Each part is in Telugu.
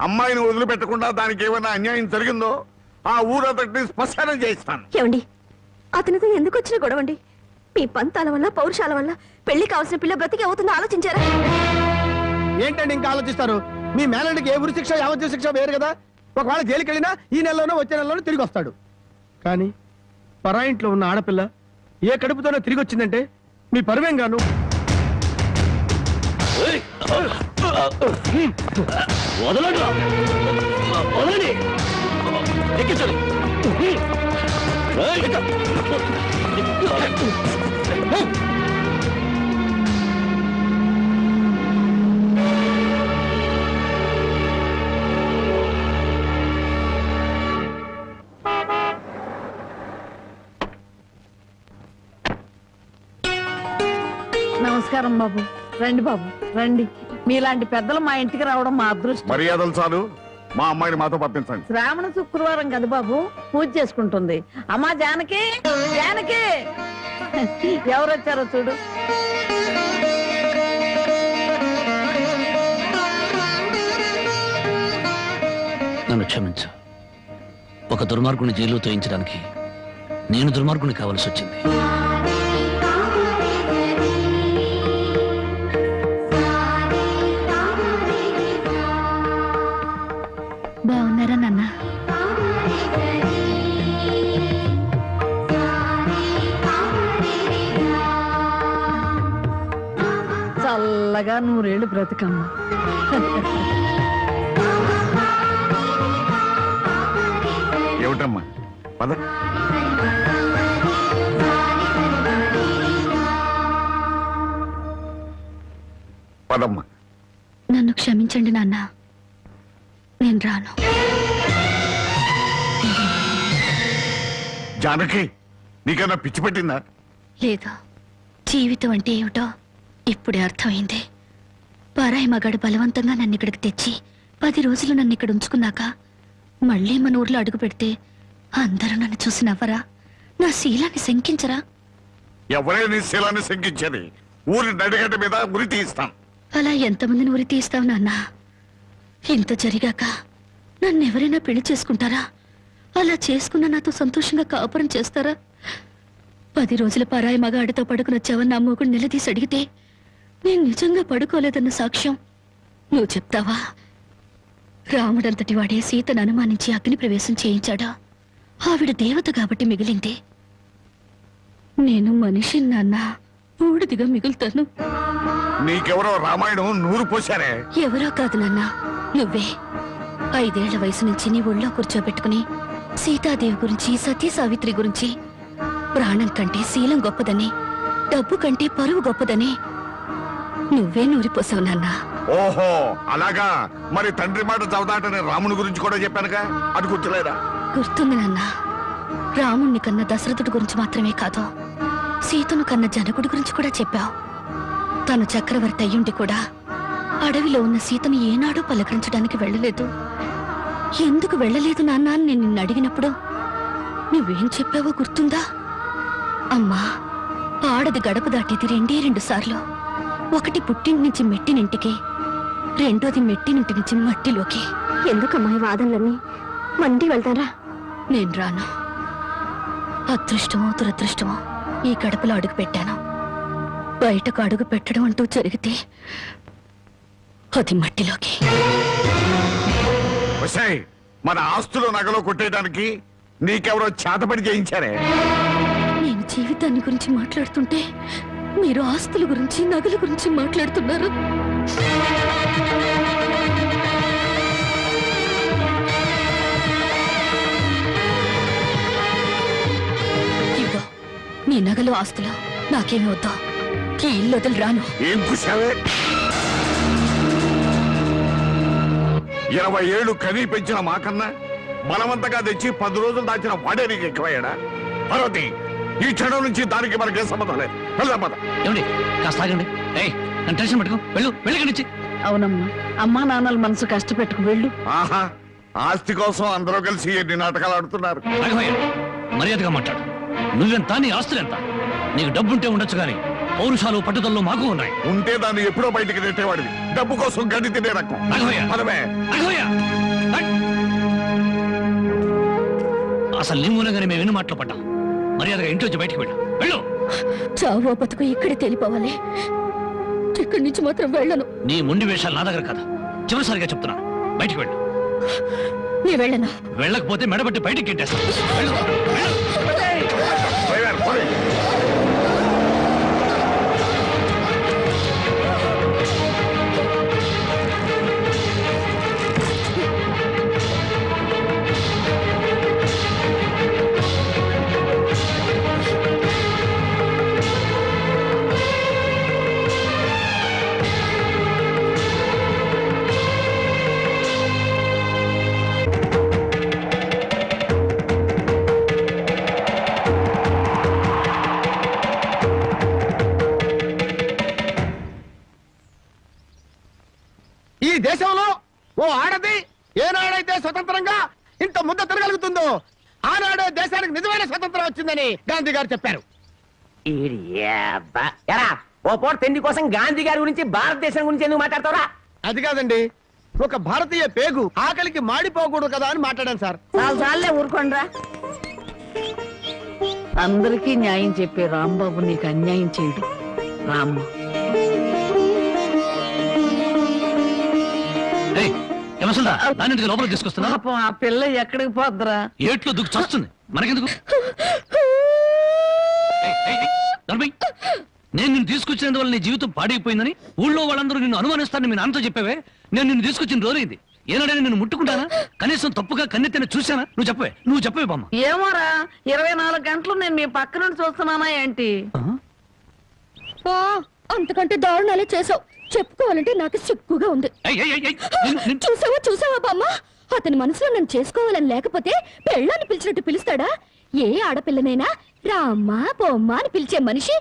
అమ్మాయిని వదిలిపెట్టకుండా దానికి ఏమైనా అన్యాయం జరిగిందో ఆ ఊరంతటిని శ్మశానం చేయిస్తాను. ఏమండి, అతనితో ఎందుకు వచ్చిన గొడవండి? మీ పంతాల వల్ల పౌరుషాల వల్ల పెళ్లి కావాల్సిన పిల్ల బ్రతికి అవుతుందో ఆలోచించారా? ఏంటండి ఇంకా ఆలోచిస్తారు? మీ మేనడికి ఏ ఉరి శిక్ష యావజ్జీవ శిక్ష వేరు కదా. ఒకవేళ జైలుకి వెళ్ళినా ఈ నెలలోనో వచ్చే నెలలోనో తిరిగి వస్తాడు. కానీ పరాయింట్లో ఉన్న ఆడపిల్ల ఏ కడుపుతోనో తిరిగి వచ్చిందంటే మీ పరువేం గాను. నమస్కారం బాబు. రండి బాబు రండి. మీలాంటి పెద్దలు మా ఇంటికి రావడం మా అదృష్టం. మర్యాదలు చాలు, మా అమ్మాయిని మాతో పంపించండి. శ్రావణ శుక్రవారం కదా బాబు, పూజ చేసుకుంటుంది. అమ్మా జానకి, జానకి ఎవరొచ్చారో చూడు. నన్ను క్షమించు. ఒక దుర్మార్గుని జైలు తోయించడానికి నేను దుర్మార్గుని కావాల్సి వచ్చింది. బాగున్నారా నాన్న? చల్లగా నూరేళ్ళు బ్రతుకమ్మా. ఏమిటమ్మా పద. పదమ్మా. నన్ను క్షమించండి నాన్న, నేను రాను. జానకి, నీకన్నా పిచ్చి పెట్టిందా? లేదు, జీవితం అంటే ఏమిటో ఇప్పుడే అర్థమైంది. పరాయి మగాడు బలవంతంగా నన్ను ఇక్కడికి తెచ్చి 10 రోజులు నన్ను ఇక్కడ ఉంచుకున్నాక మళ్ళీ మన ఊర్లో అడుగు పెడితే అందరూ నన్ను చూసి నవ్వరా? నా శీలాన్ని శంకించరా? ఎవరైనా నీ శీలాన్ని శంకించేది? ఊరి నడిగడ్డ మీద ఉరి తీస్తాం. అలా ఎంతమందిని ఉరి తీస్తావు నాన్న? ఇంత జరిగాక నన్నెవరైనా పెళ్లి చేసుకుంటారా? అలా చేసుకున్న నాతో సంతోషంగా కాపురం చేస్తారా? 10 రోజుల పరాయి మగాడితో పడుకుని వచ్చావని నా మొగుడు నిలదీసి అడిగితే నేను నిజంగా పడుకోలేదన్న సాక్ష్యం నువ్వు చెప్తావా? రాముడంతటి వాడే సీతను అనుమానించి అగ్ని ప్రవేశం చేయించాడా? ఆవిడ దేవత కాబట్టి మిగిలింది. నేను మనిషి నాన్న, బూడిదిగా మిగులుతాను. నీకెవరో రామాయణం నూరు పోశారే. ఎవరో కాదు నాన్న, నువ్వే. 5 ఏళ్ల వయసు నుంచి నీ ఒళ్ళో కూర్చోబెట్టుకుని సీతాదేవి గురించి, సతీ సావిత్రి గురించి, ప్రాణం కంటే శీలం గొప్పదని, డబ్బు కంటే పరువు గొప్పదని నువ్వే నూరిపోసావు నాన్న. ఓహో అలాగా. మరి తండ్రి మాట చవదాటని రాముని గురించి కూడా చెప్పానుగా, అది గుర్తులేదా? గుర్తుంది నాన్న. రాముణ్ణి కన్న దశరథుడి గురించి మాత్రమే కాదు, సీతను కన్న జనకుడి గురించి కూడా చెప్పావు. తను చక్రవర్తి అయ్యుండి కూడా అడవిలో ఉన్న సీతను ఏనాడూ పలకరించడానికి వెళ్ళలేదు. ఎందుకు వెళ్ళలేదు నాన్న అని నేను నిన్ను అడిగినప్పుడు నువ్వేం చెప్పావో గుర్తుందా? అమ్మా, ఆడది గడప దాటేది 2 సార్లు. ఒకటి పుట్టింటి నుంచి మెట్టినింటికి, రెండోది మెట్టినింటి నుంచి మట్టిలోకి. ఎందుకమ్మా ఈ వాదనలన్నీ? మండి వెళ్తారా? నేను రాను. అదృష్టమో దురదృష్టమో ఈ గడపలో అడుగు పెట్టాను. బయటకు అడుగు పెట్టడం అంటూ జరిగితే అది మట్టిలోకి. మన ఆస్తులు నగలో కొట్టేయడానికి నీకెవరో చేతపడి చేయించారే? నేను జీవితాన్ని గురించి మాట్లాడుతుంటే మీరు ఆస్తుల గురించి, నగల గురించి మాట్లాడుతున్నారు. ఇదిగో నీ నగలు, ఆస్తులు నాకేమి వద్దా. ఈ ఇల్లు వదిలి రాను. ఏం కుషావే? 20 ఏళ్ళు కనీ పెంచిన మాకన్నా బలవంతంగా తెచ్చి 10 రోజులు దాచిన వాడే నీకు ఎక్కువయ్యాడా? పార్వతి, ఈ క్షణం నుంచి దానికి మనకేం సంబంధం లేదు. వెళ్దాం పద. ఏమండి కాస్త ఆగండి. నన్ను టెన్షన్ పెట్టుకో. వెళ్ళి. అవునమ్మా, అమ్మా నాన్నల మనసు కష్టపెట్టుకు వెళ్ళు. ఆహా, ఆస్తి కోసం అందరూ కలిసి ఎన్ని నాటకాలు ఆడుతున్నారు. మర్యాదగా మాట్లాడు. నువ్వెంత, నీ ఆస్తులెంత? నీకు డబ్బుంటే ఉండొచ్చు కానీ పౌరుషాలు పట్టుదలలో మాకు ఉన్నాయి. ఉంటే దాన్ని ఎప్పుడో బయటికి నెట్టేవాడివి. డబ్బు కోసం గడ్డి తినే రకం. రాఘవయ్య అసలు నీ మూలంగానే మేము ఎన్ని మాటలు పడ్డాం. మర్యాదగా ఇంట్లోంచి బయటికి వెళ్ళు. వెళ్ళు. చావో బతుకు ఇక్కడే తెలిపోవాలి. ఇక్కడి నుంచి మాత్రం వెళ్ళను. నీ మొండి వేషాలు నా దగ్గర కదా. చివరిసారిగా చెప్తున్నా, బయటికి వెళ్ళు. నీ వెళ్ళను. వెళ్ళకపోతే మెడబట్టి బయటికి గెంటేస్తాను. వెళ్ళు. వెళ్ళు. డ్రైవర్, పోనీ. ఈ దేశంలో ఓ ఆడది ఏనాడైతే స్వతంత్రంగా ఇంత ముద్ద తిరగలుగుతుందో ఆనాడే దేశానికి నిజమైన స్వతంత్రం వచ్చిందని గాంధీ గారు చెప్పారు. ఎరా ఓ పూట తిండి కోసం గాంధీ గారి గురించి భారతదేశం గురించి ఎందుకు మాట్లాడతారా? అది కాదండి, ఒక భారతీయ పేగు ఆకలికి మాడిపోకూడదు కదా అని మాట్లాడాను సార్. చాలే ఊరుకోండ్రా. అందరికీ న్యాయం చెప్పే రాంబాబు నీకు అన్యాయం చేయడు. రామ్మ దాన్ని లోపలికి తీసుకొస్తున్నా. పాపం ఆ పిల్ల ఎక్కడికి పోద్దురా? ఏట్లో దుక్కు చస్తుంది, మనకెందుకు? నేను నిన్ను తీసుకొచ్చినందువల్ల నీ జీవితం పాడైపోయిందని ఊళ్ళో వాళ్ళందరూ నిన్ను అనుమానిస్తారని మీ నాన్నతో చెప్పావే. నేను నిన్ను తీసుకొచ్చిన రోజైంది. ఏనాడైనా నిన్ను ముట్టుకుంటానా? కనీసం తప్పుగా కన్నెత్తిన చూశానా? నువ్వు చెప్పవే బామ్మ. ఏమోరా, 24 గంటలు నేను మీ పక్క నుండి చూస్తున్నానా ఏంటి? అంతకంటే దారుణాలే చేసావు. చెప్పుకోవాలంటే నాకు సిగ్గుగా ఉంది. చూసావా బామ్మ, అతని మనసులో నన్ను చేసుకోవాలని లేకపోతే పెళ్ళాన్ని పిలిచినట్టు పిలుస్తాడా? ఏ ఆడపిల్లనైనా రామ్మా బొమ్మ అని పిలిచే మనిషి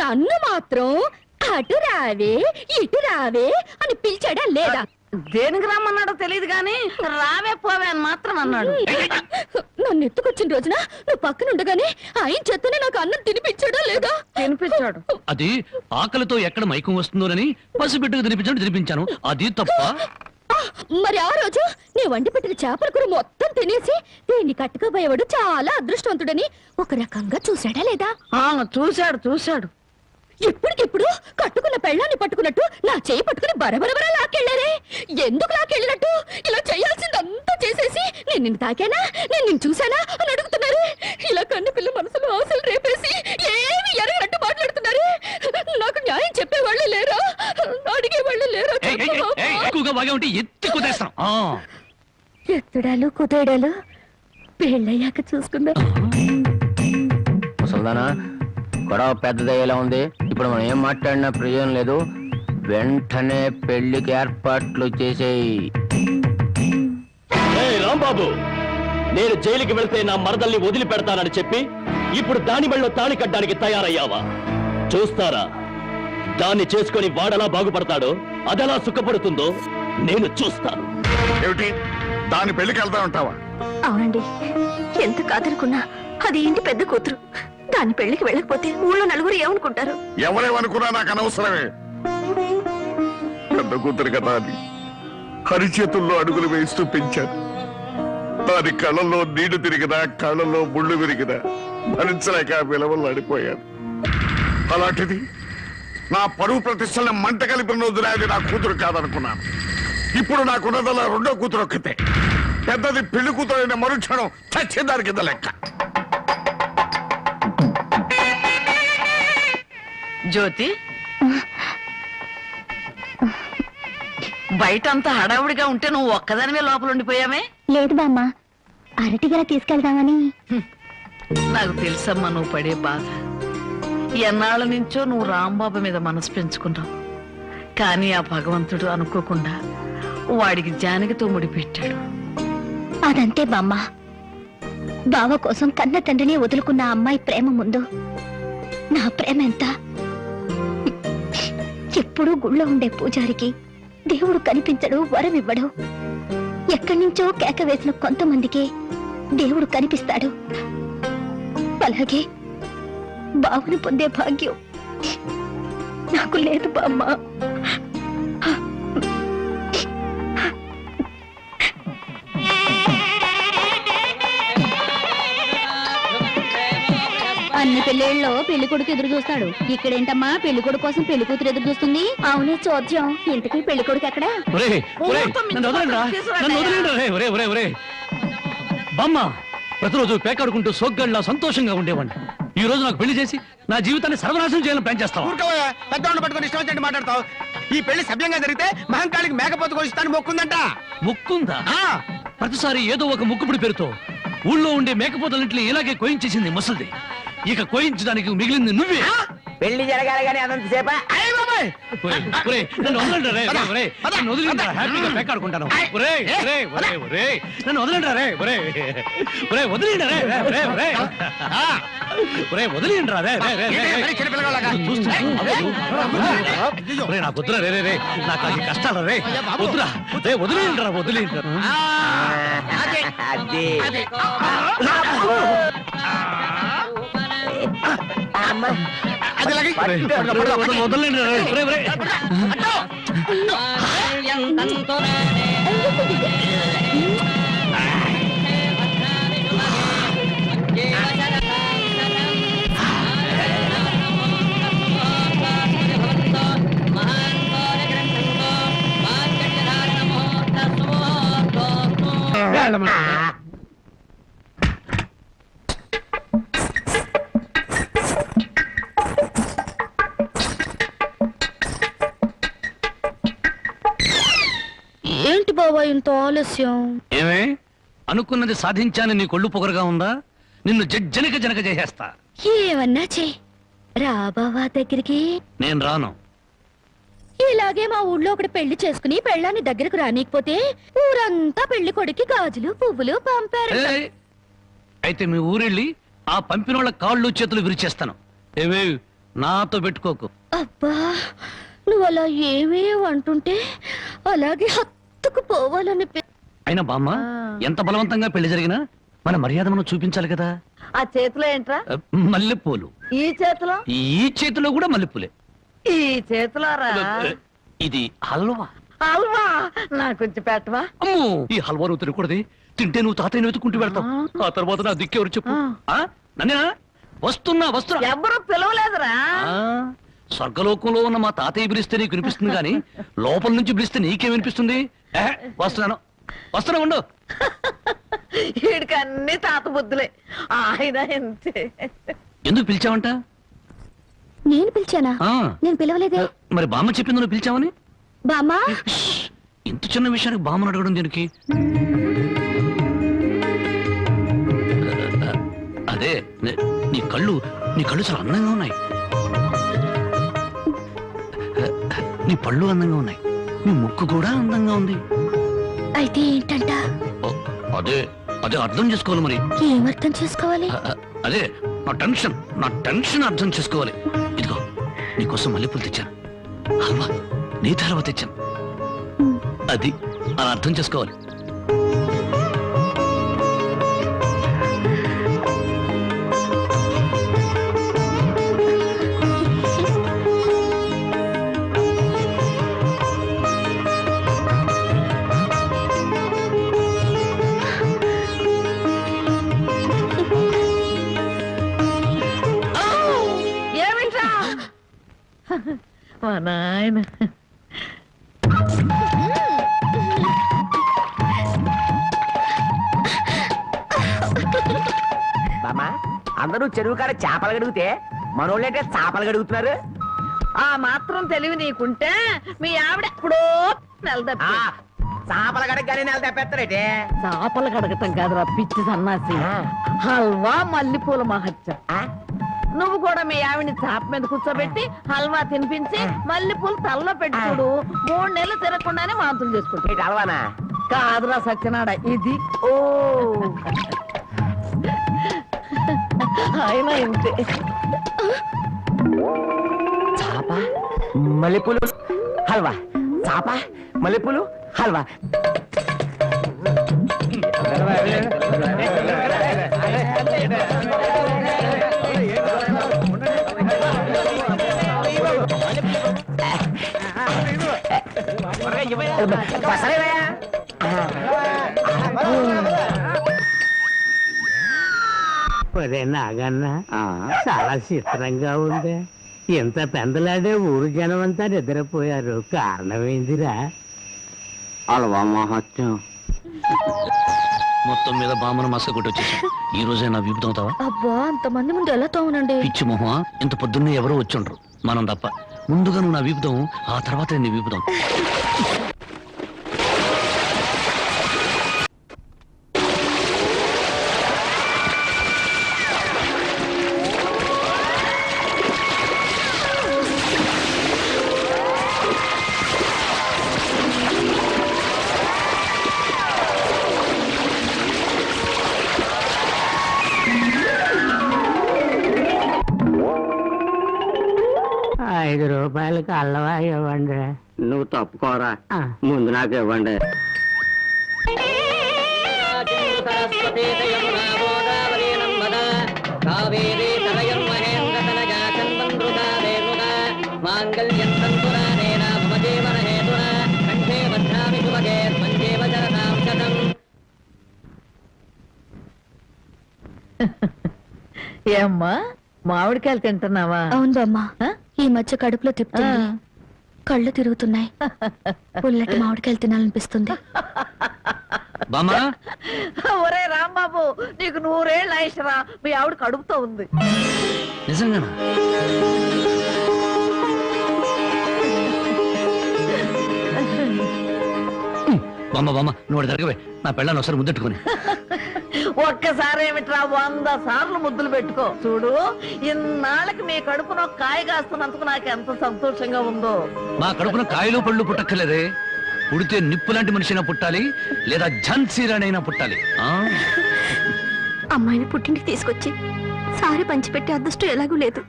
నన్ను మాత్రం అటు రావే ఇటు రావే అని పిలిచాడా లేదా? దేనికి రమ్మన్నాడో తెలియదు గాని రావే పోవే అని మాత్రం అన్నాడు. నన్ను ఎత్తుకొచ్చిన రోజున నువ్వు పక్కన ఉండగానే ఆయన చేతనే నాకు అన్నం తినిపించాడా లేదా? తినిపించాడు. అది ఆకలితో ఎక్కడ మైకం వస్తుందోనని పసిబిడ్డకు తినిపించాను. అది తప్ప. మరి ఆ రోజు నీ వండి పెట్టిన చేపల కూర మొత్తం తినేసి దీన్ని కట్టుకోబోయేవాడు చాలా అదృష్టవంతుడని ఒక రకంగా చూశాడా లేదా? చూశాడు. ఇప్పటికిప్పుడు కట్టుకున్న పెళ్ళాన్ని పట్టుకున్నట్టు నా చేయి పట్టుకుని బరబరబర లాక్కెళ్ళారే. ఎందుకు లాక్కెళ్ళినట్టు? ఇలా చేయాల్సిందంతా చేసేసి నేను నిన్ను తాకానా, నేను నిన్ను చూశానా అని అడుగుతున్నారు. ఇలా కన్ను పిల్ల మనసులో ఆశలు రేపేసి ఏమి ఎరగనట్టు మాట్లాడుతున్నారు. నాకు న్యాయం చెప్పేవాళ్ళు లేరా? అడిగేవాళ్ళు లేరా? ఎత్తుడాలు కుదేడాలు పెళ్ళయ్యాక చూసుకుందా. ముసల్దానా, గొడవ పెద్దదయ్యేలా ఉంది. ఇప్పుడు మనం ఏం మాట్లాడినా ప్రయోజనం లేదు. వెంటనే పెళ్లికి ఏర్పాట్లు చేసేయి. రాంబాబు, నేను జైలుకి వెళ్తే నా మరదల్ని వదిలిపెడతానని చెప్పి ఇప్పుడు దాని మెళ్ళో తాళి కట్టడానికి తయారయ్యావా? చూస్తారా, దాన్ని చేసుకొని వాడలా బాగుపడతాడో, అదెలా సుఖపడుతుందో నేను చూస్తాను. ఏమిటి దాని పెళ్లికి వెళ్తా ఉంటావా? అవునండి, ఎంత కాదనుకున్నా అది ఇంటి పెద్ద కూతురు. దాని పెళ్లికి వెళ్ళకపోతే ఊళ్ళో నలుగురు ఏమనుకుంటారు? ఎవరేమనుకున్నా నాకు అనవసరమే. పెద్ద కూతురు కదా అని హరిచేతుల్లో అడుగులు వేస్తూ పెంచాను. దాని కళ్ళల్లో నీళ్లు తిరిగినా కళ్ళల్లో ముళ్ళు విరిగినా భరించలేక విలవలు అడిపోయాను. అలాంటిది నా పరువు ప్రతిష్టలను మంట కలిపిన రోజున అది నా కూతురు కాదనుకున్నాను. ఇప్పుడు నాకున్నదల్లా రెండో కూతురు ఒక్కతే. పెద్దది పెళ్లి కూతురు అయిన మరుక్షణం చచ్చేదాని కింద లెక్క. జ్యోతి, బయటంతా హడావుడిగా ఉంటే నువ్వు ఒక్కదానివే లోపల ఉండిపోయామే? లేదు బామ్మ, అరటిగల తీసుకెళ్దామని. నాకు తెలుసమ్మా నువ్వు పడే బాధ. ఎన్నాళ్ళ నుంచో నువ్వు రాంబాబు మీద మనసు పెంచుకున్నావు. కానీ ఆ భగవంతుడు అనుకోకుండా వాడికి జానకితో ముడిపెట్టాడు. అదంతే బామ్మ. బావ కోసం కన్న తండ్రిని వదులుకున్న అమ్మాయి ప్రేమ ముందు నా ప్రేమ ఎంత? ఎప్పుడూ గుళ్ళో ఉండే పూజారికి దేవుడు కనిపించడు, వరం ఇవ్వడు. ఎక్కడి నుంచో కేక వేసిన కొంతమందికి దేవుడు కనిపిస్తాడు. అలాగే బావుని పొందే భాగ్యం నాకు లేదు బామ్మ. అన్ని పెళ్ళిళ్ళలో పెళ్లి కొడుకు ఎదురు చూస్తాడు. ఇక్కడేంటమ్మా పెళ్లి కొడుకు కోసం పెళ్లి కూతురు ఎదురు చూస్తుంది? అవునే చోద్యం. ఇంతకీ పెళ్లి కొడుకు ఎక్కడా? ఒరేయ్, ఒరేయ్, నన్ను వదలండిరా, నన్ను వదిలేండిరా, ఒరేయ్, ఒరేయ్, ఒరేయ్, ఒరేయ్. బామ్మ ప్రతిరోజు పేకాడుకుంటూ సోగ్గాళ్ళ సంతోషంగా ఉండేవాడిని. ఈ రోజు నాకు పెళ్లి చేసి నా జీవితాన్ని సర్వనాశనం చేయాలని ప్లాన్ చేస్తావా? ఊరుకోవయ్యా, పెద్దవాళ్ళు పట్టుకొని ఇష్టం వచ్చినట్టు మాట్లాడతావు. ఈ పెళ్లి సభ్యంగా జరిగితే మహంకాళికి మేకపోతు కోసిస్తాను మొక్కుందంట. ముక్కుందా? ఆ, ప్రతిసారి ఏదో ఒక ముక్కుపుడి పేరుతో ఊళ్ళో ఉండే మేకపోతలింట్లో ఇలాగే కోయించేసింది ముసలిది. ఇక కోయించడానికి మిగిలింది నువ్వే. పెళ్లి జరగాలి కానీ అదంత సేపా? అయ్య బాబాయ్. ఒరేయ్, ఒరేయ్, నన్ను వదలండిరా, రేయ్, ఒరేయ్, ఒరేయ్, నన్ను వదిలేండిరా, హ్యాపీగా పేకాడుకుంటాను. ఒరేయ్, ఒరేయ్, ఒరేయ్, ఒరేయ్, నన్ను వదలండిరా, రేయ్, ఒరేయ్, ఒరేయ్, వదిలేండిరా, రేయ్, ఒరేయ్, ఒరేయ్, ఒరేయ్, వదిలేండిరా, రేయ్, రేయ్, రేయ్, రేయ్, మరి చిన్న పిల్లగాళ్ళగా. ఒరేయ్, నాకు వద్దురా, రే, రే, రే, నాకు అది కష్టాలు రే, వద్దురా, రే, వదిలేండిరా, వదిలేండిరా. అదే, అది అదే. అది లాగి. వదలండిరా, రేయ్, ఒరేయ్, ఒరేయ్. ఏంటి బాబా ఇంత ఆలస్యం? ఏమే అనుకున్నది సాధించాలని నీ కొళ్ళు పొగరుగా ఉందా? నిన్ను జనక జనక చేసేస్తా. ఏమన్నా చెయ్యి రా బావా దగ్గరికి. నేను రాను. ఇలాగే మా ఊళ్ళో ఒకటి పెళ్లి చేసుకుని పెళ్ళాన్ని దగ్గరకు రానికపోతే ఊరంతా పెళ్లి కొడుకి గాజులు పువ్వులు పంపారు. ఏయ్, అయితే మీ ఊరెళ్ళి ఆ పంపినోళ్ళ కాళ్ళు చేతులు విరిచేస్తాను. ఏవే నాతో పెట్టుకోకు. అబ్బా నువ్వు అలా ఏమీ అంటుంటే అలాగే హత్తుకు పోవాలని అయినా బామ్మ ఎంత బలవంతంగా పెళ్లి జరిగినా మన మర్యాద మనం చూపించాలి కదా. ఆ చేతిలో ఏంట్రా? మల్లెపూలు. ఈ చేతిలో? ఈ చేతిలో కూడా మల్లెపూలే. ఈ చేతిలోరా? ఇది హల్వా. హల్వా నాకు కొంచెం పెట్టవా? అమ్మో, ఈ హల్వా నువ్వు తినకూడదు. తింటే నువ్వు తాతయ్యని వెతుకుంటూ వెళ్తావు. ఆ తర్వాత నా దిక్కెవరు చెప్పు? నన్నేనా? వస్తున్నా వస్తున్నా. ఎవరు పిలవలేదురా. స్వర్గలోకంలో ఉన్న మా తాతయ్య పిలిస్తే నీకు వినిపిస్తుంది కానీ లోపల నుంచి పిలిస్తే నీకేం వినిపిస్తుంది? వస్తున్నాను వస్తున్నా ఉండు. వీడికి అన్ని తాత బుద్ధులే. ఆయన ఎంతే. ఎందుకు పిలిచావంట? నేను పిలిచానా? నేను పిలవలేదే. మరి బామ్మ చెప్పింది నువ్వు పిలిచావని. బామ్మా ఇంత చిన్న విషయానికి బామ్మను అడగడం దీనికి? అదే నీ కళ్ళు చాలా అందంగా ఉన్నాయి. నీ పళ్ళు అందంగా ఉన్నాయి. నీ ముక్కు కూడా అందంగా ఉంది. అయితే ఏంటంట? అదే అదే అర్థం చేసుకోవాలి. మరి ఏమర్థం చేసుకోవాలి? అదే నా టెన్షన్ అర్థం చేసుకోవాలి. ఇదిగో నీకోసం మల్లెపూలు తెచ్చాను. హల్వా నీతి హల్వా తెచ్చాను. అది అలా అర్థం చేసుకోవాలి. ఏమిట్రా? మా నాయన బామ్మా అందరూ చెరువు కాడ చేపలు గడిగితే మనోళ్ళంటే చేపలు గడుగుతున్నారు. ఆ మాత్రం తెలివి నీకుంటే మీ ఆవిడ ఎప్పుడో నెలదప్పి. చేపలు గడగని నెల తప్పేస్తారేటే. చేపలు కడగటం కాదురా పిచ్చి సన్నాసి. హల్వా మల్లెపూల మహత్యం. నువ్వు కూడా మీ ఆవిడ్ని చాప మీద కూర్చోబెట్టి హల్వా తినిపించి మల్లెపూలు తలలో పెట్టి చూడు. 3 నెలలు తిరగకుండానే వాంతులు చేసుకుంటా. హల్వానా? కాదురా సత్యనాడ, ఇది. ఓ ఆయన ఇంతే. చాప మల్లెపూలు హల్వా, చాప మల్లెపూలు హల్వా. ఒరే నాగన్న చాలా చిత్రంగా ఉంది. ఇంత పెందలాడే ఊరు జనం అంతా నిద్రపోయారు. కారణం ఏందిరా? అలవా మహత్యం. మొత్తం మీద బామ్మను మస్క కొట్టి వచ్చేసా. ఈ రోజే నా వీపు తోముతావా? అబ్బా అంతమంది ముందు ఎలా తోమనండి? పిచ్చి మొహమా, ఇంత పొద్దున్నే ఎవరో వచ్చుండ్రు, మనం తప్ప. ముందుగా నువ్వు నా వీపుతావు, ఆ తర్వాత నీ వీపుతావు. రూపాయలకి అల్లవా ఇవ్వండి. నువ్వు తప్పుకోరా, ముందు నాకు ఇవ్వండి. ఏమ్మా మామిడికాయలు తింటున్నావా? అవును బామ్మ, ఈ మధ్య కడుపులో తిప్పుతుంది, కళ్ళు తిరుగుతున్నాయి, పుల్లటి మామిడికాయలు తినాలనిపిస్తుంది. ఒరే రాంబాబు, నీకు 100 ఏళ్ళ ఆయుష్రా. మీ ఆవిడ కడుపుతో ఉంది. నిజంగానా? బామ్మ బామ్మ, నువ్వు జరగవే, నా పెళ్ళాన్ని ఒకసారి ముద్దెట్టుకుని. ఒక్కసారి ఏమిట్రా 100 సార్లు ముద్దులు పెట్టుకో. చూడు, ఇన్నాళ్ళకి మీ కడుపున ఒక కాయ కాస్తున్నందుకు నాకు ఎంత సంతోషంగా ఉందో. మా కడుపున కాయలు పళ్ళు పుట్టక్కర్లేదే, పుడితే నిప్పు లాంటి మనిషినా పుట్టాలి, లేదా ఝాన్సీరానైనా పుట్టాలి. అమ్మాయిని పుట్టింటికి తీసుకొచ్చి సారి పంచిపెట్టే అదృష్టం ఎలాగూ లేదు.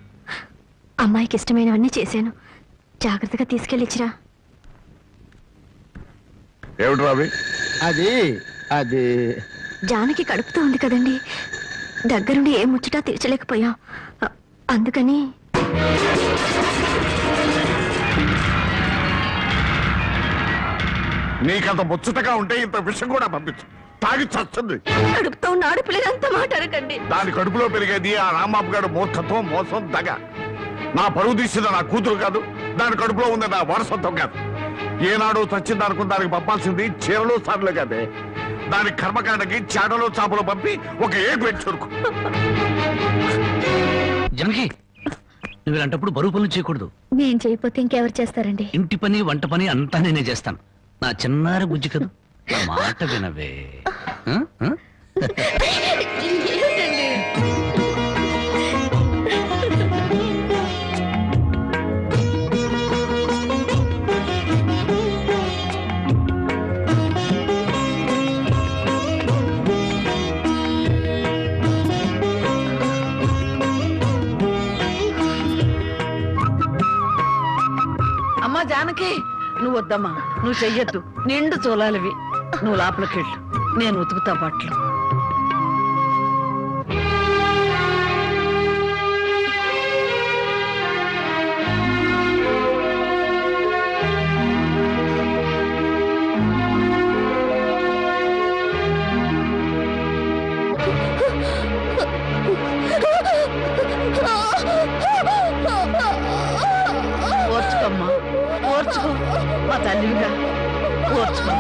అమ్మాయికి ఇష్టమైనవన్నీ చేశాను, జాగ్రత్తగా తీసుకెళ్ళిచ్చిరా. ఏమిటి రావి? అది అది జానకి కడుపుతో ఉంది కదండి, దగ్గరుండి ఏ ముచ్చటా తీర్చలేకపోయాం, అందుకని. నీకంత ముచ్చటగా ఉంటే ఇంత విషయం కూడా పంపించు, తాగి చస్తుంది. కడుపుతో ఉన్న ఆడపిల్లలంతా మాట అనకండి. దాని కడుపులో పెరిగేది ఆ రాంబాబు గారు మూర్ఖత్వం, మోసం, దగ. నా పరువు తీసిన నా కూతురు కాదు, దాని కడుపులో ఉంది నా వారసత్వం కాదు. ఏనాడు చచ్చింది అనుకుని దానికి పంపాల్సింది చీరలు సార్లు కాదే. దాని కర్మకాండకి చాటలో చాపలు పంపి ఒక ఏడు పెట్టి చురుకు. జనకి, నువ్వు ఇలాంటప్పుడు బరువు పనులు చేయకూడదు. నేను చేయకపోతే ఇంకెవరు చేస్తారండి? ఇంటి పని వంట పని అంతా నేనే చేస్తాను. నా చిన్నారి బుజ్జి కదా, నా మాట వినవే. అమ్మా జానకి, నువ్వు వద్దమ్మా, నువ్వు చెయ్యొద్దు. నిండు చూలాలివి. నువ్వు లోపలికెళ్ళు, నేను ఉతుకుతా బట్టలు. ఓర్చుకోమ్మా, ఓర్చుకో. మా తల్లివిగా ఓర్చుకో.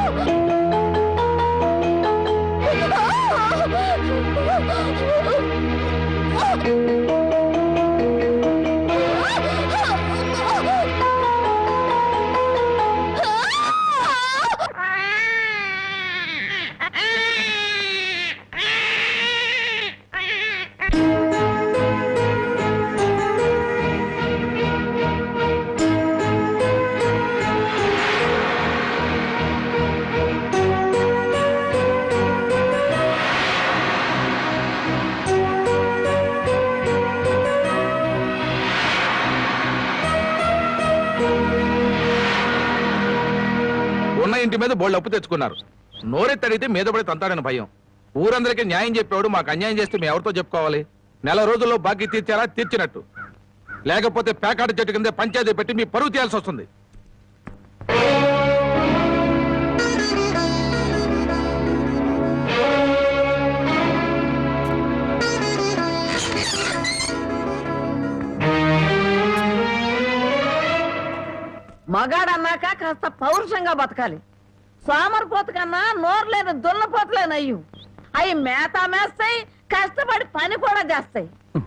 ఉన్న ఇంటి మీద బోళ్ళు అప్పు తెచ్చుకున్నారు. నోరెత్తడితే మీద పడి తంతాడని భయం. ఊరందరికీ న్యాయం చెప్పేవాడు మాకు అన్యాయం చేస్తే మేము ఎవరితో చెప్పుకోవాలి? నెల రోజుల్లో బాకీ తీర్చారా? తీర్చినట్టు. లేకపోతే పేకాట చెట్టు కింద పంచాయతీ పెట్టి మీ పరువు తీయాల్సి వస్తుంది. మగాడన్నాక కాస్త పౌరుషంగా బతకాలి. సోమరిపోతు కన్నా నోరు లేని దున్నపోతులేనయ్యు. అవి మేత మేస్తాయి, కష్టపడి పని కూడా చేస్తాయి.